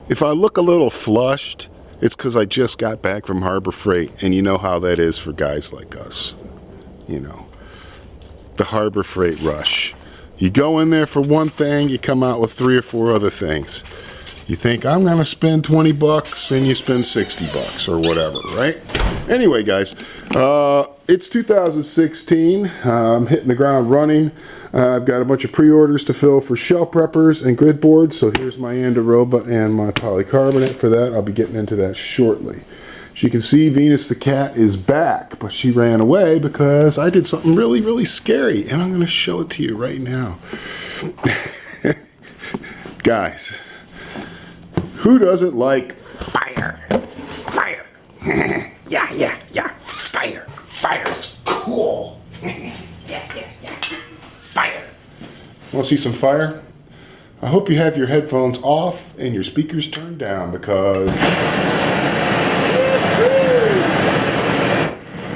If I look a little flushed, it's because I just got back from Harbor Freight, and you know how that is for guys like us. You know, the Harbor Freight rush. You go in there for one thing, you come out with 3 or 4 other things. You think, I'm going to spend 20 bucks, and you spend 60 bucks or whatever, right? Anyway, guys, it's 2016. I'm hitting the ground running. I've got a bunch of pre-orders to fill for shell preppers and grid boards. So here's my Andaroba and my polycarbonate for that. I'll be getting into that shortly. As you can see, Venus the cat is back, but she ran away because I did something really, really scary, and I'm going to show it to you right now. Guys, who doesn't like fire? Fire. Yeah. Fire. Fire's cool. Yeah. Fire. Want to see some fire? I hope you have your headphones off and your speakers turned down because...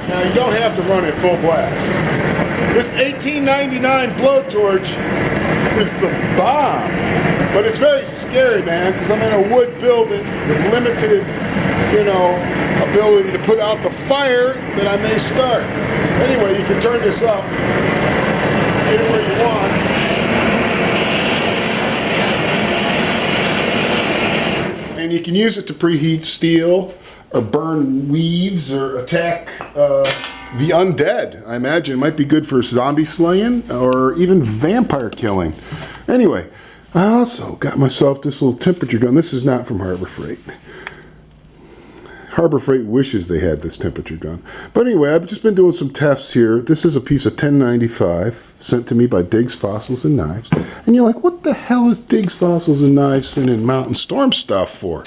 Now you don't have to run at full blast. This 1899 blowtorch is the bomb. But it's very scary, man, because I'm in a wood building with limited, ability to put out the fire that I may start. Anyway, you can turn this up, get it where you want. And you can use it to preheat steel or burn weaves or attack the undead. I imagine it might be good for zombie slaying or even vampire killing. Anyway, I also got myself this little temperature gun. This is not from Harbor Freight. Harbor Freight wishes they had this temperature gun. But anyway, I've just been doing some tests here. This is a piece of 1095 sent to me by Diggs Fossils and Knives. And you're like, what the hell is Diggs Fossils and Knives sending Mountain Storm stuff for?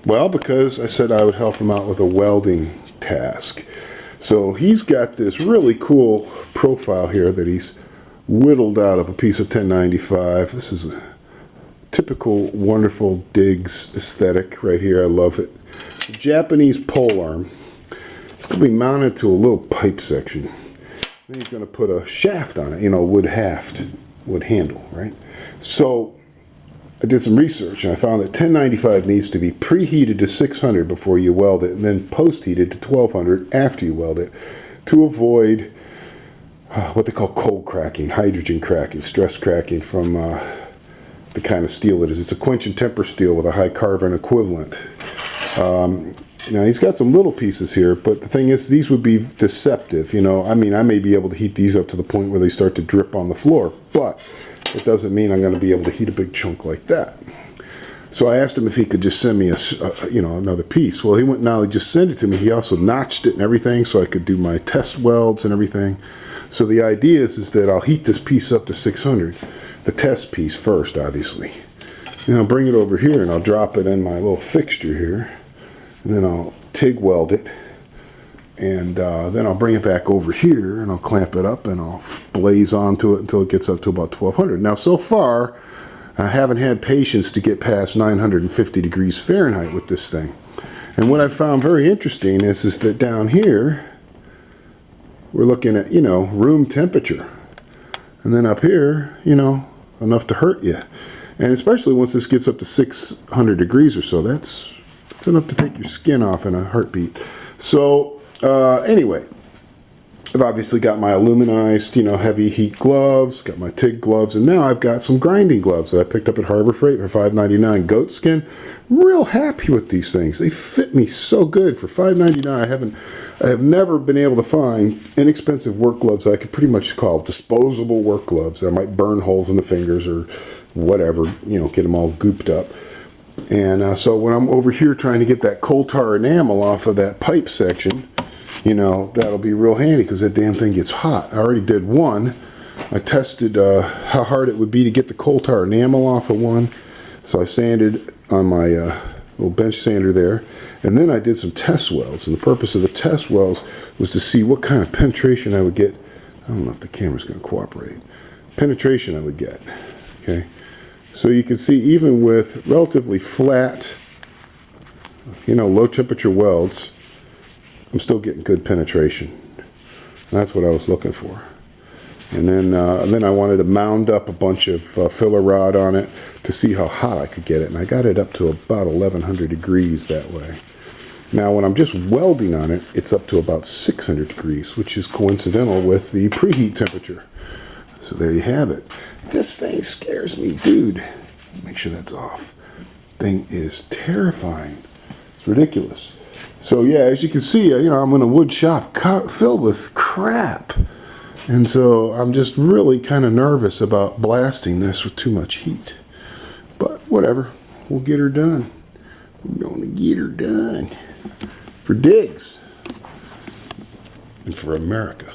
Well, because I said I would help him out with a welding task. So he's got this really cool profile here that he's whittled out of a piece of 1095. This is a typical wonderful Diggs aesthetic right here. I love it. It's a Japanese pole arm. It's going to be mounted to a little pipe section. Then he's going to put a shaft on it, wood haft, wood handle, right? So I did some research and I found that 1095 needs to be preheated to 600 before you weld it, and then post-heated to 1200 after you weld it to avoid what they call cold cracking, hydrogen cracking, stress cracking from the kind of steel it is. It's a quench and temper steel with a high carbon equivalent. Now he's got some little pieces here, but the thing is, these would be deceptive. I may be able to heat these up to the point where they start to drip on the floor, but it doesn't mean I'm going to be able to heat a big chunk like that. So I asked him if he could just send me another piece. Well, he wouldn't not only just send it to me, he also notched it and everything so I could do my test welds and everything. So the idea is that I'll heat this piece up to 600, the test piece first, obviously. And I'll bring it over here and I'll drop it in my little fixture here. And then I'll TIG weld it. And then I'll bring it back over here and I'll clamp it up and I'll blaze onto it until it gets up to about 1200. Now, so far, I haven't had patience to get past 950 degrees Fahrenheit with this thing. And what I found very interesting is that down here, we're looking at, room temperature. And then up here, enough to hurt you. And especially once this gets up to 600 degrees or so, that's enough to take your skin off in a heartbeat. So, anyway, I've obviously got my aluminized, heavy heat gloves, got my TIG gloves, and now I've got some grinding gloves that I picked up at Harbor Freight for $5.99 goat skin. Real happy with these things. They fit me so good for $5.99. I have never been able to find inexpensive work gloves that I could pretty much call disposable work gloves that might burn holes in the fingers or whatever, get them all gooped up. And so when I'm over here trying to get that coal tar enamel off of that pipe section, that'll be real handy because that damn thing gets hot. I already did one. I tested how hard it would be to get the coal tar enamel off of one. So I sanded on my little bench sander there. And then I did some test welds. And the purpose of the test welds was to see what kind of penetration I would get. I don't know if the camera's going to cooperate. Penetration I would get. Okay. So you can see even with relatively flat, low temperature welds, I'm still getting good penetration. And that's what I was looking for. And then I wanted to mound up a bunch of filler rod on it to see how hot I could get it. And I got it up to about 1100 degrees that way. Now when I'm just welding on it, it's up to about 600 degrees, which is coincidental with the preheat temperature. So there you have it. This thing scares me, dude. Make sure that's off. Thing is terrifying. It's ridiculous. So yeah, as you can see, I'm in a wood shop filled with crap. And so I'm just really kind of nervous about blasting this with too much heat. But whatever, we'll get her done. We're going to get her done. For Diggs. And for America.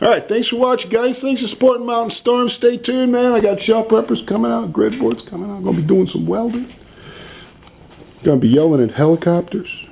Alright, thanks for watching, guys. Thanks for supporting Mountain Storm. Stay tuned, man. I got shell preppers coming out, grid boards coming out. I'm going to be doing some welding. Going to be yelling at helicopters.